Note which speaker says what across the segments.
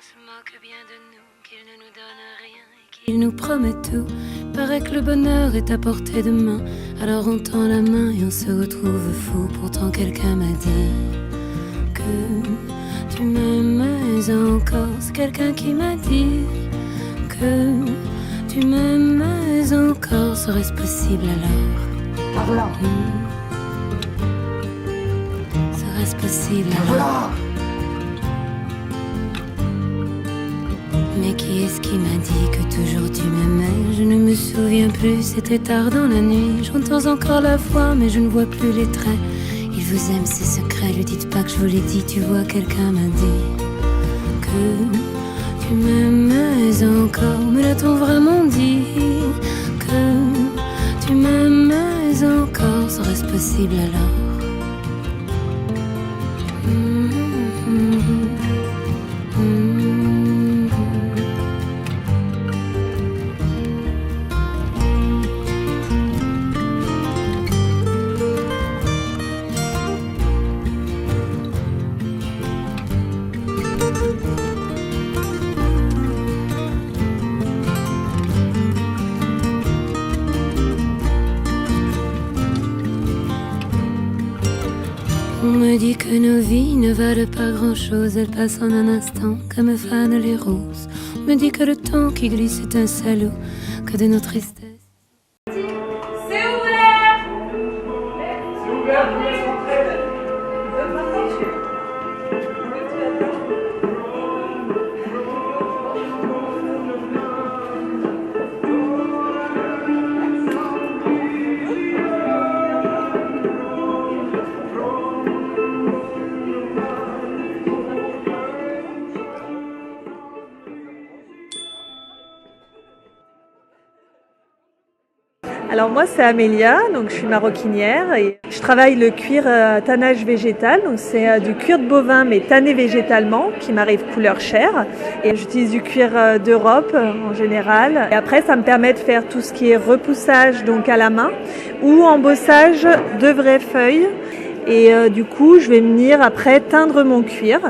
Speaker 1: se moque bien de nous, qu'il ne nous donne rien et qu'il nous promet tout. Paraît que le bonheur est à portée de main, alors on tend la main et on se retrouve fou. Pourtant quelqu'un m'a dit que tu m'aimes encore. C'est quelqu'un qui m'a dit que tu m'aimes encore. Serait-ce possible alors? Serait-ce possible alors? Mais qui est-ce qui m'a dit que toujours tu m'aimais? Je ne me souviens plus, c'était tard dans la nuit. J'entends encore la voix, mais je ne vois plus les traits. Il vous aime, c'est secret, lui dites pas que je vous l'ai dit. Tu vois, quelqu'un m'a dit que tu m'aimais encore. Mais l'a-t-on vraiment dit que tu m'aimais encore? Serait-ce possible alors? On me dit que nos vies ne valent pas grand-chose, elles passent en un instant comme fanent les roses. On me dit que le temps qui glisse est un salaud, que de nos tristesses.
Speaker 2: C'est ouvert!
Speaker 3: C'est ouvert, je vous laisse rentrer.
Speaker 4: Alors moi c'est Amélia, donc je suis maroquinière et je travaille le cuir tannage végétal, donc c'est du cuir de bovin mais tanné végétalement qui m'arrive couleur chair et j'utilise du cuir d'Europe en général. Et après ça me permet de faire tout ce qui est repoussage donc à la main ou embossage de vraies feuilles et du coup je vais venir après teindre mon cuir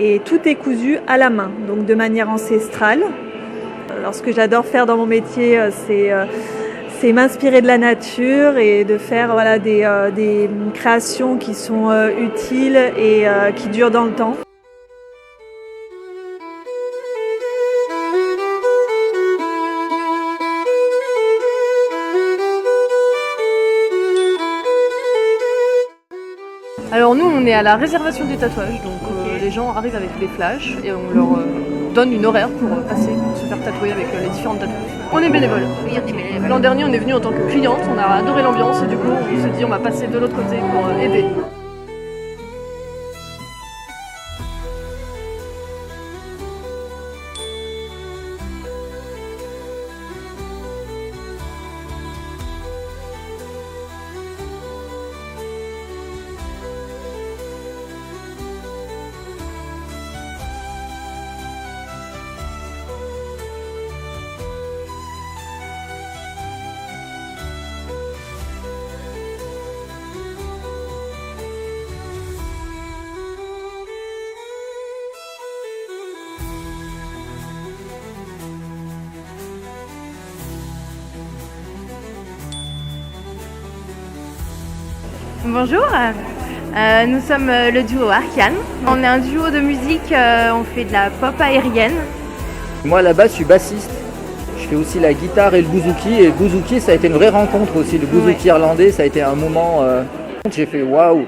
Speaker 4: et tout est cousu à la main donc de manière ancestrale. Alors ce que j'adore faire dans mon métier c'est m'inspirer de la nature et de faire voilà, des créations qui sont utiles et qui durent dans le temps.
Speaker 5: Alors nous on est à la réservation des tatouages, donc les gens arrivent avec des flashs et on leur donne une horaire pour passer, pour se faire tatouer avec les différentes tatouages. On est bénévoles. L'an dernier on est venu en tant que cliente, on a adoré l'ambiance et du coup on s'est dit on va passer de l'autre côté pour aider.
Speaker 6: Bonjour, nous sommes le duo Arkian. On est un duo de musique, on fait de la pop aérienne.
Speaker 7: Moi à la base je suis bassiste, je fais aussi la guitare et le bouzouki. Et le bouzouki ça a été une vraie rencontre aussi, le bouzouki irlandais ça a été un moment, j'ai fait waouh.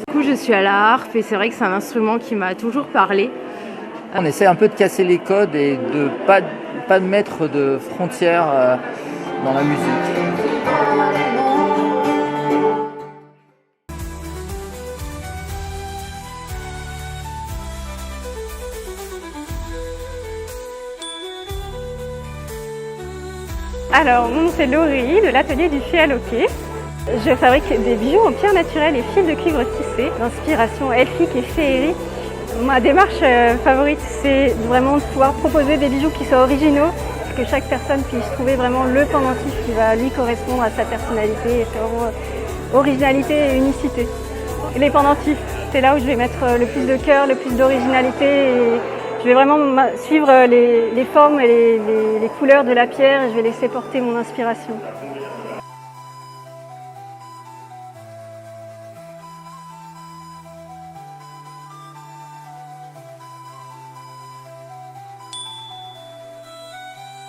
Speaker 6: Du coup je suis à la harpe et c'est vrai que c'est un instrument qui m'a toujours parlé.
Speaker 7: On essaie un peu de casser les codes et de pas de mettre de frontières dans la musique.
Speaker 8: Alors, mon nom c'est Laurie, de l'atelier du Fiel au Quai. Je fabrique des bijoux en pierre naturelle et fils de cuivre tissé, d'inspiration elfique et féerique. Ma démarche favorite, c'est vraiment de pouvoir proposer des bijoux qui soient originaux, pour que chaque personne puisse trouver vraiment le pendentif qui va lui correspondre à sa personnalité. Et c'est vraiment originalité et unicité. Et les pendentifs, c'est là où je vais mettre le plus de cœur, le plus d'originalité. Et Je vais vraiment suivre les formes et les couleurs de la pierre et je vais laisser porter mon inspiration.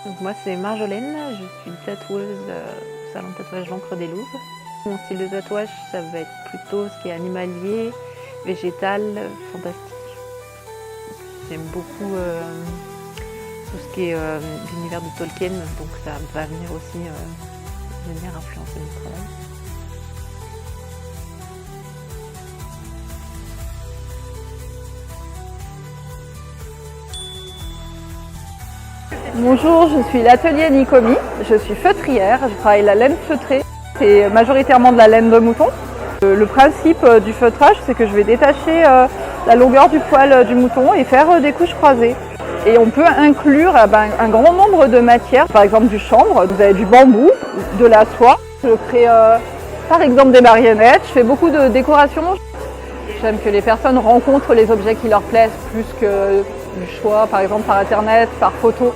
Speaker 9: Donc moi c'est Marjolaine, je suis tatoueuse au salon de tatouage L'Encre des Louvres. Mon style de tatouage, ça va être plutôt ce qui est animalier, végétal, fantastique. J'aime beaucoup tout ce qui est l'univers de Tolkien, donc ça va venir aussi venir influencer mon travail.
Speaker 5: Bonjour, je suis l'atelier Nicomi, je suis feutrière, je travaille la laine feutrée, c'est majoritairement de la laine de mouton. Le principe du feutrage, c'est que je vais détacher la longueur du poil du mouton et faire des couches croisées. Et on peut inclure un grand nombre de matières, par exemple du chanvre, vous avez du bambou, de la soie. Je crée par exemple des marionnettes, je fais beaucoup de décorations. J'aime que les personnes rencontrent les objets qui leur plaisent plus que du choix, par exemple par internet, par photo.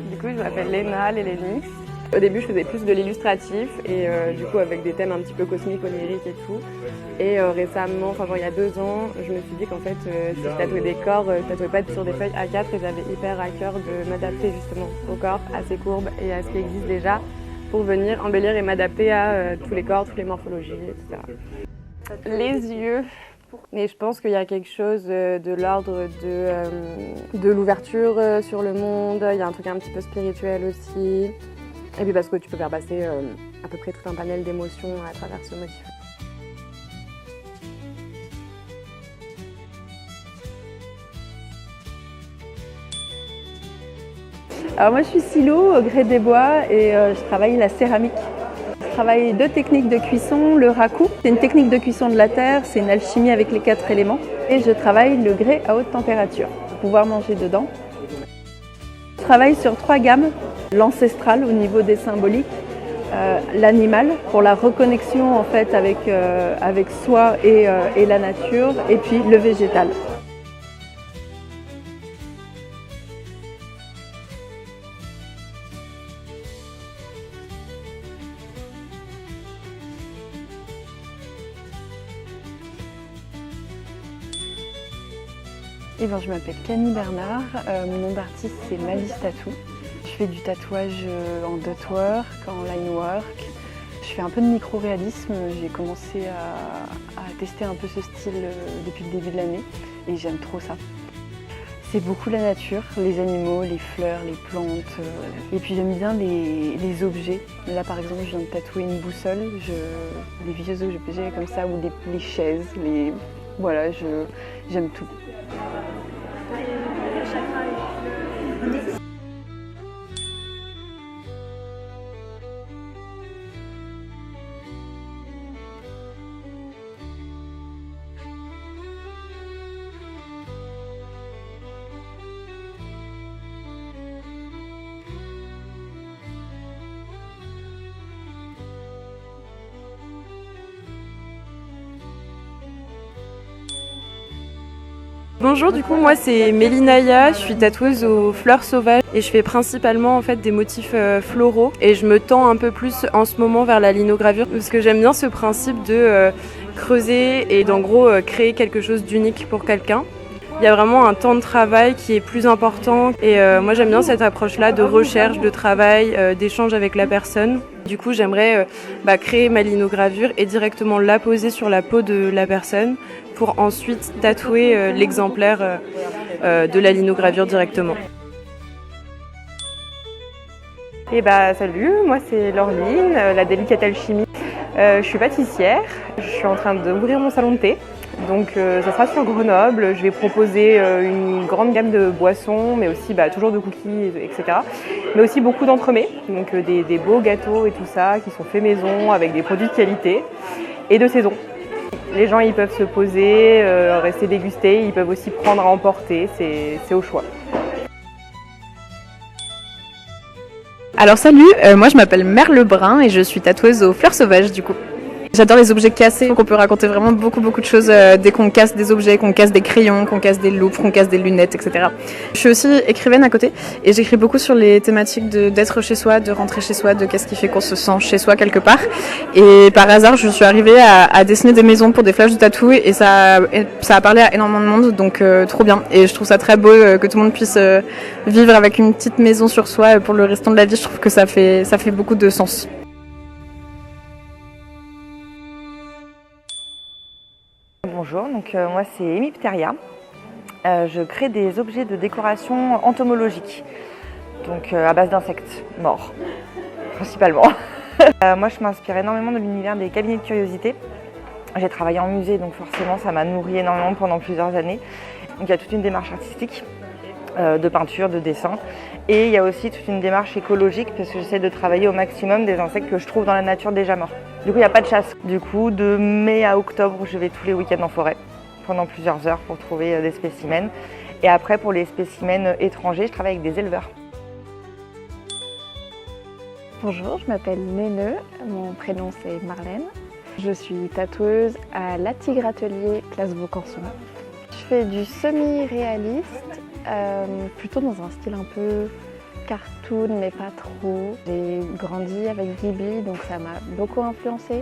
Speaker 10: Du coup, je m'appelle Léna Lélénix. Au début, je faisais plus de l'illustratif et du coup avec des thèmes un petit peu cosmiques, oniriques et tout. Et récemment, enfin genre il y a 2 ans, je me suis dit qu'en fait, si je tatouais des corps, je tatouais pas sur des feuilles A4 et j'avais hyper à cœur de m'adapter justement au corps, à ses courbes et à ce qui existe déjà pour venir embellir et m'adapter à tous les corps, toutes les morphologies, etc. Les yeux. Et je pense qu'il y a quelque chose de l'ordre de l'ouverture sur le monde, il y a un truc un petit peu spirituel aussi. Et puis parce que tu peux faire passer à peu près tout un panel d'émotions à travers ce motif.
Speaker 5: Alors moi je suis silo au grès des bois et je travaille la céramique. Je travaille 2 techniques de cuisson, le raku, c'est une technique de cuisson de la terre, c'est une alchimie avec les 4 éléments. Et je travaille le grès à haute température pour pouvoir manger dedans. Je travaille sur 3 gammes, l'ancestral au niveau des symboliques, l'animal pour la reconnexion en fait avec soi et la nature, et puis le végétal.
Speaker 11: Eh ben, je m'appelle Camille Bernard, mon nom d'artiste c'est Malice Tattoo. Je fais du tatouage en dotwork, en linework. Je fais un peu de micro-réalisme, j'ai commencé à tester un peu ce style depuis le début de l'année et j'aime trop ça. C'est beaucoup la nature, les animaux, les fleurs, les plantes et puis j'aime bien les objets. Là par exemple je viens de tatouer une boussole, les vieux objets comme ça ou les chaises, voilà, j'aime tout.
Speaker 10: Bonjour, du coup moi c'est Mélinaya, je suis tatoueuse aux fleurs sauvages et je fais principalement en fait des motifs floraux et je me tends un peu plus en ce moment vers la linogravure parce que j'aime bien ce principe de creuser et d'en gros créer quelque chose d'unique pour quelqu'un. Il y a vraiment un temps de travail qui est plus important et moi j'aime bien cette approche-là de recherche, de travail, d'échange avec la personne. Du coup j'aimerais créer ma linogravure et directement la poser sur la peau de la personne pour ensuite tatouer l'exemplaire de la linogravure directement.
Speaker 12: Et salut, moi c'est Laureline, la délicate alchimie. Je suis pâtissière, je suis en train d'ouvrir mon salon de thé. Donc ça sera sur Grenoble, je vais proposer une grande gamme de boissons, mais aussi toujours de cookies, etc. Mais aussi beaucoup d'entremets, donc des beaux gâteaux et tout ça, qui sont faits maison, avec des produits de qualité et de saison. Les gens ils peuvent se poser, rester déguster, ils peuvent aussi prendre à emporter, c'est au choix.
Speaker 13: Alors salut, moi je m'appelle Merle Brun et je suis tatoueuse aux fleurs sauvages du coup. J'adore les objets cassés, donc on peut raconter vraiment beaucoup de choses dès qu'on casse des objets, qu'on casse des crayons, qu'on casse des loupes, qu'on casse des lunettes, etc. Je suis aussi écrivaine à côté et j'écris beaucoup sur les thématiques d'être chez soi, de rentrer chez soi, de qu'est-ce qui fait qu'on se sent chez soi quelque part. Et par hasard, je suis arrivée à dessiner des maisons pour des flashs de tatou et ça a parlé à énormément de monde, donc trop bien. Et je trouve ça très beau que tout le monde puisse vivre avec une petite maison sur soi pour le restant de la vie. Je trouve que ça fait beaucoup de sens.
Speaker 14: Bonjour, donc moi c'est Hémiptéria. Je crée des objets de décoration entomologique, donc à base d'insectes morts, principalement. Moi je m'inspire énormément de l'univers des cabinets de curiosité. J'ai travaillé en musée, donc forcément ça m'a nourri énormément pendant plusieurs années. Donc il y a toute une démarche artistique, de peinture, de dessin. Et il y a aussi toute une démarche écologique parce que j'essaie de travailler au maximum des insectes que je trouve dans la nature déjà morts. Du coup, il n'y a pas de chasse. Du coup, de mai à octobre, je vais tous les week-ends en forêt pendant plusieurs heures pour trouver des spécimens. Et après, pour les spécimens étrangers, je travaille avec des éleveurs.
Speaker 11: Bonjour, je m'appelle Néneu, mon prénom c'est Marlène. Je suis tatoueuse à La Tigre Atelier, place Vaucanson. Je fais du semi-réaliste, plutôt dans un style un peu cartoon, mais pas trop. J'ai grandi avec Ghibli, donc ça m'a beaucoup influencée.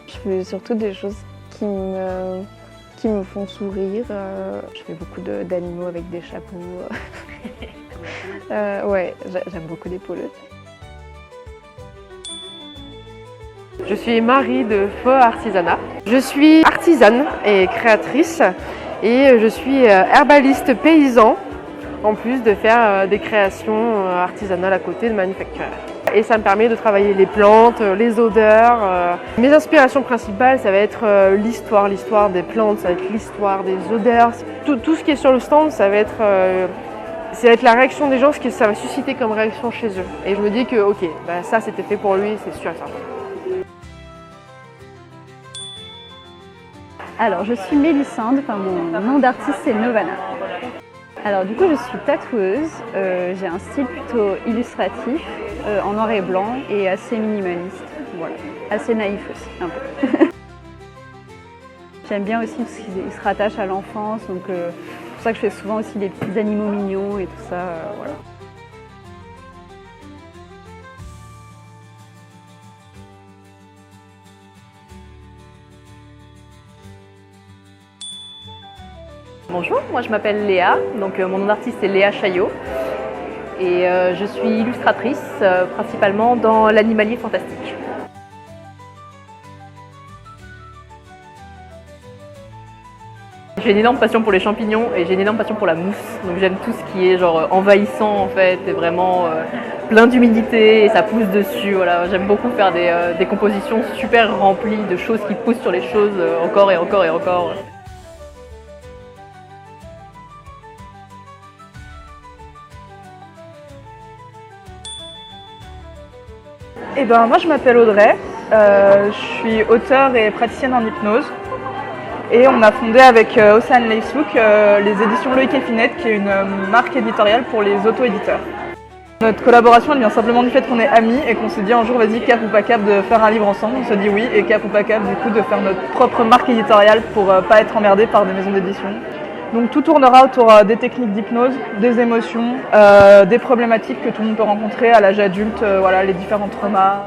Speaker 11: Je fais surtout des choses qui me font sourire. Je fais beaucoup d'animaux avec des chapeaux. Ouais, j'aime beaucoup les pouleux.
Speaker 5: Je suis Marie de Faux Artisanat. Je suis artisane et créatrice et je suis herbaliste paysan en plus de faire des créations artisanales à côté de manufacturières. Et ça me permet de travailler les plantes, les odeurs. Mes inspirations principales, ça va être l'histoire des plantes, ça va être l'histoire des odeurs. Tout ce qui est sur le stand, ça va être la réaction des gens, ce que ça va susciter comme réaction chez eux. Et je me dis que ok, bah ça c'était fait pour lui, c'est sûr et certain.
Speaker 15: Alors, je suis Mélissande, mon nom d'artiste c'est Novana. Alors du coup, je suis tatoueuse, j'ai un style plutôt illustratif, en noir et blanc et assez minimaliste, voilà, assez naïf aussi, un peu. J'aime bien aussi tout ce qui se rattache à l'enfance, donc c'est pour ça que je fais souvent aussi des petits animaux mignons et tout ça, voilà.
Speaker 5: Bonjour, moi je m'appelle Léa, donc mon nom d'artiste est Léa Chaillot et je suis illustratrice principalement dans l'animalier fantastique. J'ai une énorme passion pour les champignons et j'ai une énorme passion pour la mousse, donc j'aime tout ce qui est genre envahissant en fait et vraiment plein d'humidité et ça pousse dessus, voilà. J'aime beaucoup faire des compositions super remplies de choses qui poussent sur les choses encore et encore et encore.
Speaker 16: Eh ben, moi je m'appelle Audrey, je suis auteure et praticienne en hypnose et on a fondé avec Océane Leislouk les éditions Loïc et Finette qui est une marque éditoriale pour les auto-éditeurs. Notre collaboration elle vient simplement du fait qu'on est amis et qu'on s'est dit un jour vas-y cap ou pas cap de faire un livre ensemble, on se dit oui et cap ou pas cap du coup de faire notre propre marque éditoriale pour pas être emmerdé par des maisons d'édition. Donc tout tournera autour des techniques d'hypnose, des émotions, des problématiques que tout le monde peut rencontrer à l'âge adulte, voilà, les différents traumas.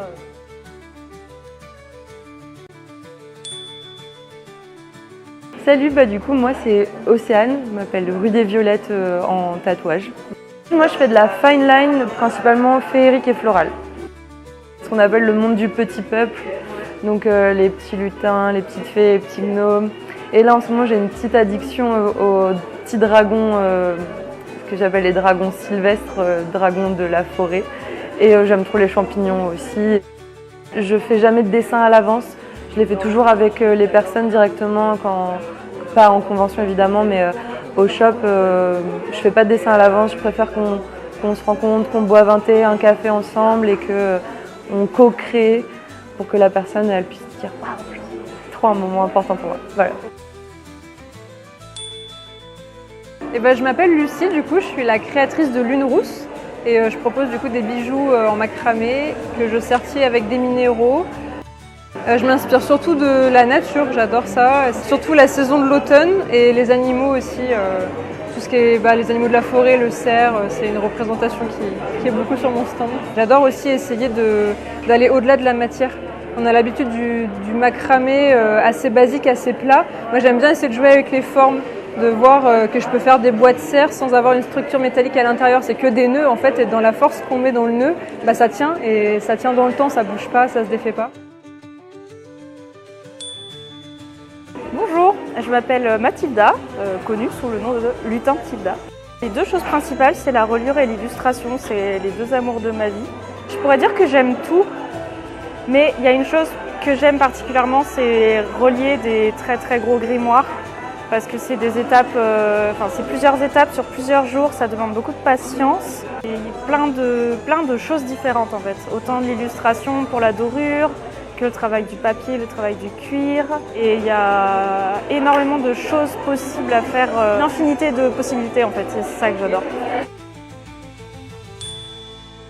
Speaker 10: Salut, du coup moi c'est Océane, je m'appelle Rue des Violettes en tatouage. Moi je fais de la fine line, principalement féerique et florale. Ce qu'on appelle le monde du petit peuple, donc les petits lutins, les petites fées, les petits gnomes. Et là en ce moment j'ai une petite addiction aux petits dragons, ce que j'appelle les dragons sylvestres, dragons de la forêt. Et j'aime trop les champignons aussi. Je fais jamais de dessin à l'avance, je les fais toujours avec les personnes directement, pas en convention évidemment, mais au shop. Je fais pas de dessin à l'avance, je préfère qu'on se rencontre, qu'on boive un café ensemble et qu'on co-crée pour que la personne elle puisse dire c'est trop un moment important pour moi. Voilà.
Speaker 5: Je m'appelle Lucie, du coup je suis la créatrice de Lune Rousse. et je propose du coup des bijoux en macramé que je sertis avec des minéraux. Je m'inspire surtout de la nature, j'adore ça, surtout la saison de l'automne et les animaux aussi. Tout ce qui est les animaux de la forêt, le cerf, c'est une représentation qui est beaucoup sur mon stand. J'adore aussi essayer d'aller au-delà de la matière. On a l'habitude du macramé assez basique, assez plat. Moi j'aime bien essayer de jouer avec les formes, de voir que je peux faire des bois de cerf sans avoir une structure métallique à l'intérieur. C'est que des nœuds en fait, et dans la force qu'on met dans le nœud, ça tient, et ça tient dans le temps, ça bouge pas, ça se défait pas.
Speaker 17: Bonjour, je m'appelle Mathilda, connue sous le nom de Lutin Tilda. Les deux choses principales, c'est la reliure et l'illustration, c'est les deux amours de ma vie. Je pourrais dire que j'aime tout, mais il y a une chose que j'aime particulièrement, c'est relier des très très gros grimoires, parce que c'est des étapes, c'est plusieurs étapes sur plusieurs jours, ça demande beaucoup de patience. Et il y a plein de choses différentes en fait, autant de l'illustration pour la dorure, le travail du papier, le travail du cuir, et il y a énormément de choses possibles à faire, une infinité de possibilités en fait, c'est ça que j'adore.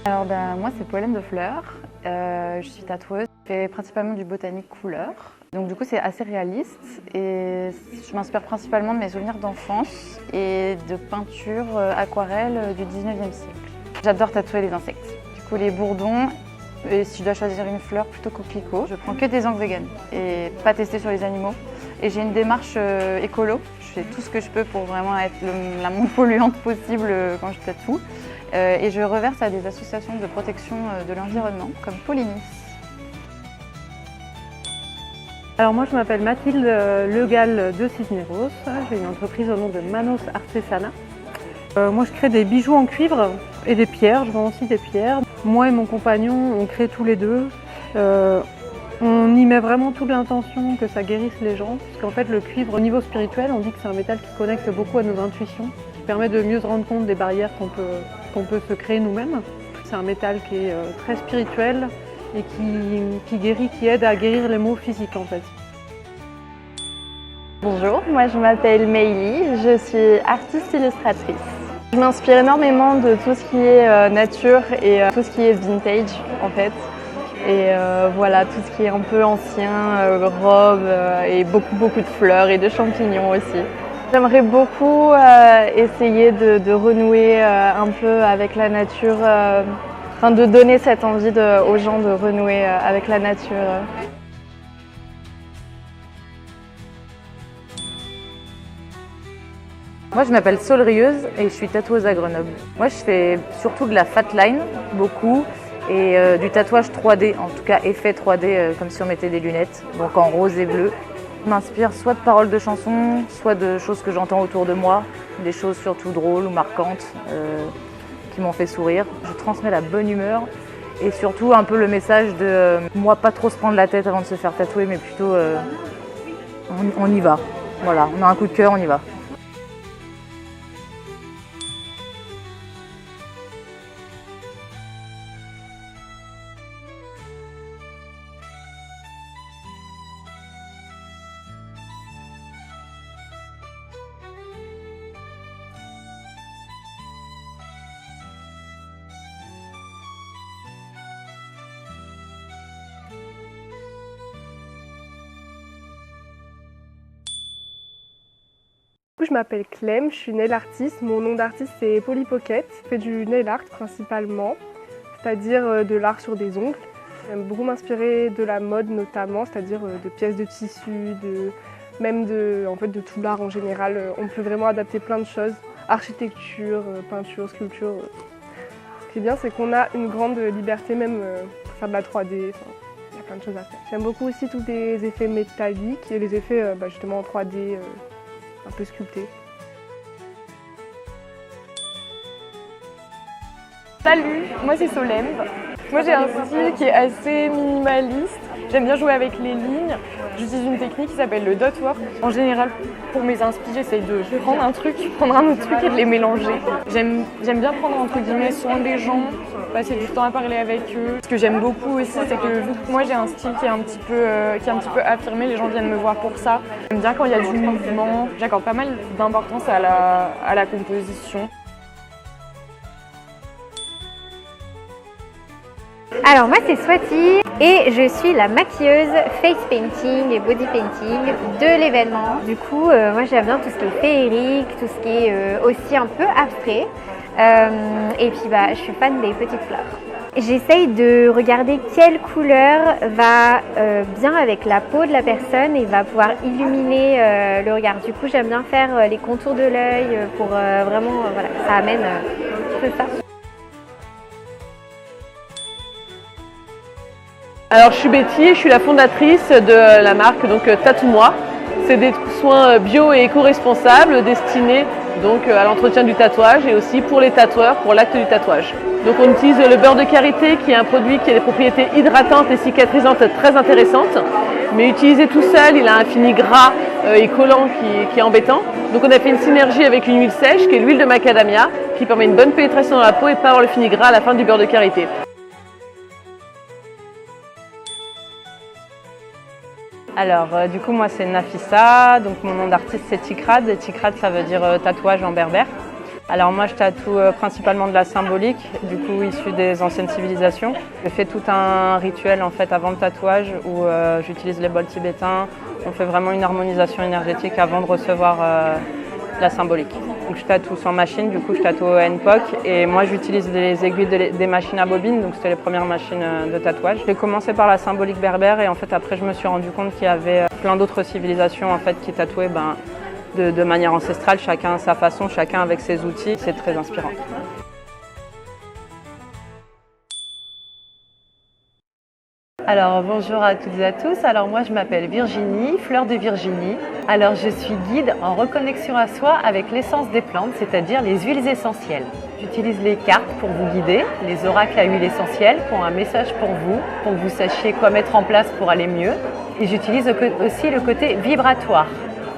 Speaker 11: Alors moi c'est Pollen de Fleurs, je suis tatoueuse, je fais principalement du botanique couleur, donc du coup c'est assez réaliste et je m'inspire principalement de mes souvenirs d'enfance et de peintures aquarelles du 19e siècle. J'adore tatouer les insectes, du coup les bourdons. Et si je dois choisir une fleur plutôt coquelicot, je prends que des angles véganes et pas testés sur les animaux. Et j'ai une démarche écolo, je fais tout ce que je peux pour vraiment être la moins polluante possible quand je tatoue. Et je reverse à des associations de protection de l'environnement comme Polinis.
Speaker 18: Alors moi je m'appelle Mathilde Legal de Cisneros, j'ai une entreprise au nom de Manos Artesana. Moi je crée des bijoux en cuivre et des pierres, je vends aussi des pierres. Moi et mon compagnon, on crée tous les deux. On y met vraiment toute l'intention que ça guérisse les gens, parce qu'en fait le cuivre au niveau spirituel, on dit que c'est un métal qui connecte beaucoup à nos intuitions, qui permet de mieux se rendre compte des barrières qu'on peut se créer nous-mêmes. C'est un métal qui est très spirituel et qui guérit, qui aide à guérir les maux physiques en fait.
Speaker 19: Bonjour, moi je m'appelle Meili, je suis artiste illustratrice. Je m'inspire énormément de tout ce qui est nature et tout ce qui est vintage en fait. Et voilà, tout ce qui est un peu ancien, robes et beaucoup de fleurs et de champignons aussi. J'aimerais beaucoup essayer de renouer un peu avec la nature, de donner cette envie aux gens de renouer avec la nature.
Speaker 20: Moi je m'appelle Solrieuse et je suis tatoueuse à Grenoble. Moi je fais surtout de la fat line, beaucoup, et du tatouage 3D, en tout cas effet 3D, comme si on mettait des lunettes, donc en rose et bleu. Je m'inspire soit de paroles de chansons, soit de choses que j'entends autour de moi, des choses surtout drôles ou marquantes qui m'ont fait sourire. Je transmets la bonne humeur et surtout un peu le message de moi pas trop se prendre la tête avant de se faire tatouer, mais plutôt on y va. Voilà, on a un coup de cœur, on y va.
Speaker 10: Je m'appelle Clem, je suis nail artiste. Mon nom d'artiste c'est Polly Pocket. Je fais du nail art principalement, c'est-à-dire de l'art sur des ongles. J'aime beaucoup m'inspirer de la mode notamment, c'est-à-dire de pièces de tissu, même de tout l'art en général. On peut vraiment adapter plein de choses, architecture, peinture, sculpture. Ce qui est bien, c'est qu'on a une grande liberté même pour faire de la 3D. Il y a plein de choses à faire. J'aime beaucoup aussi tous les effets métalliques et les effets justement en 3D. Un peu sculpté.
Speaker 12: Salut, moi c'est Solem. Moi j'ai un style qui est assez minimaliste. J'aime bien jouer avec les lignes. J'utilise une technique qui s'appelle le dot work. En général, pour mes inspi, j'essaye de prendre un truc, prendre un autre truc et de les mélanger. J'aime bien prendre entre guillemets soin des gens, passer du temps à parler avec eux. Ce que j'aime beaucoup aussi, c'est que vu que moi j'ai un style qui est un petit peu affirmé, les gens viennent me voir pour ça. J'aime bien quand il y a du mouvement. J'accorde pas mal d'importance à la composition.
Speaker 8: Alors moi c'est Swati et je suis la maquilleuse face painting et body painting de l'événement. Du coup moi j'aime bien tout ce qui est féerique, tout ce qui est aussi un peu abstrait et puis je suis fan des petites fleurs. J'essaye de regarder quelle couleur va bien avec la peau de la personne et va pouvoir illuminer le regard. Du coup j'aime bien faire les contours de l'œil pour vraiment voilà, ça amène un peu ça.
Speaker 5: Alors je suis Betty, je suis la fondatrice de la marque Tatoue-moi. C'est des soins bio et éco-responsables destinés donc à l'entretien du tatouage et aussi pour les tatoueurs, pour l'acte du tatouage. Donc on utilise le beurre de karité qui est un produit qui a des propriétés hydratantes et cicatrisantes très intéressantes. Mais utilisé tout seul, il a un fini gras et collant qui est embêtant. Donc on a fait une synergie avec une huile sèche qui est l'huile de macadamia qui permet une bonne pénétration dans la peau et pas avoir le fini gras à la fin du beurre de karité.
Speaker 18: Alors du coup moi c'est Nafissa, donc mon nom d'artiste c'est Tikrad, et Tikrad ça veut dire tatouage en berbère. Alors moi je tatoue principalement de la symbolique, du coup issu des anciennes civilisations. Je fais tout un rituel en fait avant le tatouage où j'utilise les bols tibétains, on fait vraiment une harmonisation énergétique avant de recevoir la symbolique. Donc je tatoue sans machine, du coup je tatoue au NPOC et moi j'utilise les aiguilles des machines à bobines, donc c'était les premières machines de tatouage. J'ai commencé par la symbolique berbère et en fait après je me suis rendu compte qu'il y avait plein d'autres civilisations en fait qui tatouaient de manière ancestrale, chacun à sa façon, chacun avec ses outils, c'est très inspirant.
Speaker 9: Alors bonjour à toutes et à tous, alors moi je m'appelle Virginie, Fleur de Virginie. Alors je suis guide en reconnexion à soi avec l'essence des plantes, c'est-à-dire les huiles essentielles. J'utilise les cartes pour vous guider, les oracles à huile essentielle pour un message pour que vous sachiez quoi mettre en place pour aller mieux. Et j'utilise aussi le côté vibratoire.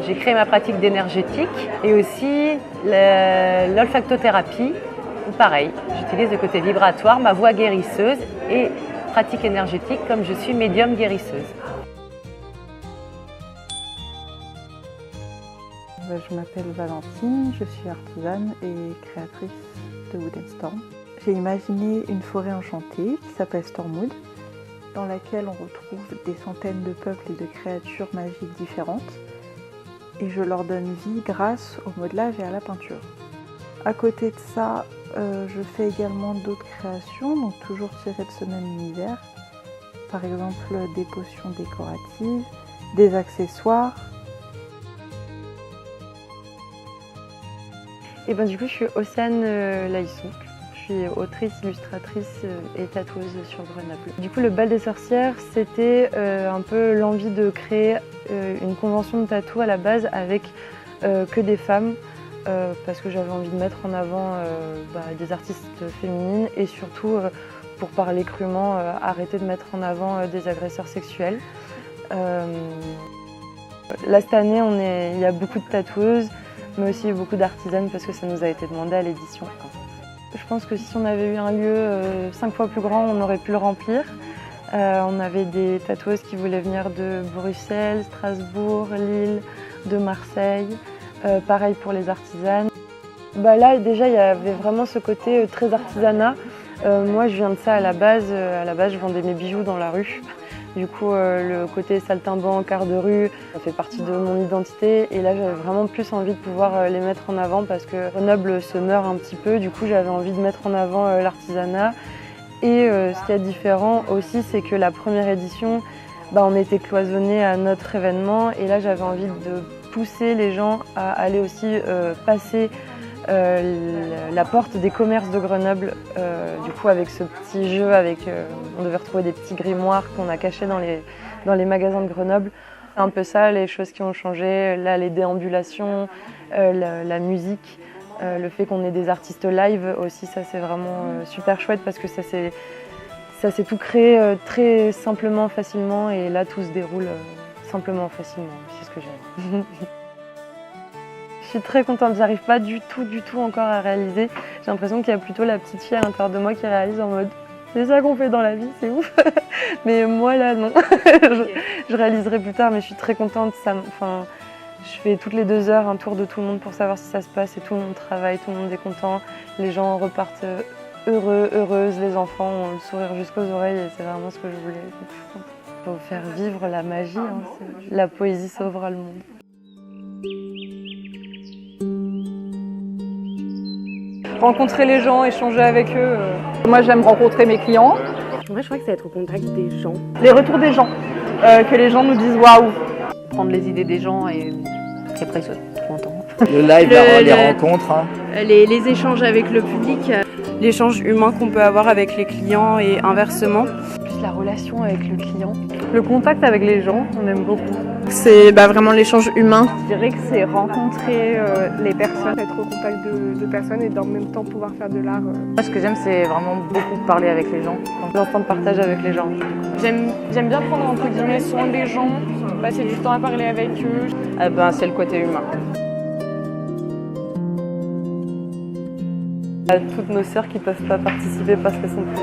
Speaker 9: J'ai créé ma pratique d'énergétique et aussi l'olfactothérapie, pareil, j'utilise le côté vibratoire, ma voix guérisseuse et pratique énergétique comme je suis médium guérisseuse.
Speaker 11: Je m'appelle Valentine, je suis artisane et créatrice de Wood & Storm. J'ai imaginé une forêt enchantée qui s'appelle Stormwood, dans laquelle on retrouve des centaines de peuples et de créatures magiques différentes. Et je leur donne vie grâce au modelage et à la peinture. À côté de ça, je fais également d'autres créations, donc toujours tirées de ce même univers. Par exemple des potions décoratives, des accessoires.
Speaker 9: Et du coup je suis Océane Laïsouk. Je suis autrice, illustratrice et tatoueuse sur Grenoble. Du coup le bal des sorcières c'était un peu l'envie de créer une convention de tatou à la base avec que des femmes parce que j'avais envie de mettre en avant des artistes féminines et surtout pour parler crûment arrêter de mettre en avant des agresseurs sexuels. Là cette année il y a beaucoup de tatoueuses mais aussi beaucoup d'artisanes parce que ça nous a été demandé à l'édition. Je pense que si on avait eu un lieu 5 fois plus grand, on aurait pu le remplir. On avait des tatoueuses qui voulaient venir de Bruxelles, Strasbourg, Lille, de Marseille. Pareil pour les artisanes. Là déjà il y avait vraiment ce côté très artisanat. Moi je viens de ça à la base je vendais mes bijoux dans la rue. Du coup le côté saltimbanque, art de rue, ça fait partie de mon identité et là j'avais vraiment plus envie de pouvoir les mettre en avant parce que Grenoble se meurt un petit peu, du coup j'avais envie de mettre en avant l'artisanat. Et ce qui est différent aussi c'est que la première édition, on était cloisonnés à notre événement et là j'avais envie de pousser les gens à aller aussi passer la porte des commerces de Grenoble, du coup avec ce petit jeu, on devait retrouver des petits grimoires qu'on a cachés dans les magasins de Grenoble. C'est un peu ça les choses qui ont changé, là les déambulations, la musique, le fait qu'on ait des artistes live aussi, ça c'est vraiment super chouette parce que ça s'est tout créé très simplement, facilement et là tout se déroule simplement, facilement, c'est ce que j'aime. Je suis très contente, j'arrive pas du tout encore à réaliser. J'ai l'impression qu'il y a plutôt la petite fille à l'intérieur de moi qui réalise en mode c'est ça qu'on fait dans la vie, c'est ouf. Mais moi là non, je réaliserai plus tard mais je suis très contente. Je fais toutes les 2 heures un tour de tout le monde pour savoir si ça se passe et tout le monde travaille, tout le monde est content. Les gens repartent
Speaker 11: heureux, heureuse, les enfants ont le sourire jusqu'aux oreilles et c'est vraiment ce que je voulais. Il faut faire vivre la magie, hein. La poésie sauvera le monde.
Speaker 4: Rencontrer les gens, échanger avec eux.
Speaker 5: Moi j'aime rencontrer mes clients.
Speaker 10: Moi je crois que c'est être au contact des gens.
Speaker 16: Les retours des gens, que les gens nous disent waouh.
Speaker 13: Prendre les idées des gens et après ils sont contents.
Speaker 7: Le live, les rencontres. Hein.
Speaker 17: Les échanges avec le public, l'échange humain qu'on peut avoir avec les clients et inversement.
Speaker 11: Plus la relation avec le client.
Speaker 18: Le contact avec les gens, on aime beaucoup.
Speaker 13: C'est vraiment l'échange humain.
Speaker 8: Je dirais que c'est rencontrer les personnes.
Speaker 10: Être au contact de personnes et en même temps pouvoir faire de l'art.
Speaker 20: Moi ce que j'aime c'est vraiment beaucoup parler avec les gens.
Speaker 11: L'instant de partage avec les gens.
Speaker 10: J'aime bien prendre entre guillemets soin des gens, passer du temps à parler avec eux.
Speaker 5: C'est le côté humain.
Speaker 11: À toutes nos sœurs qui ne peuvent pas participer parce qu'elles sont plus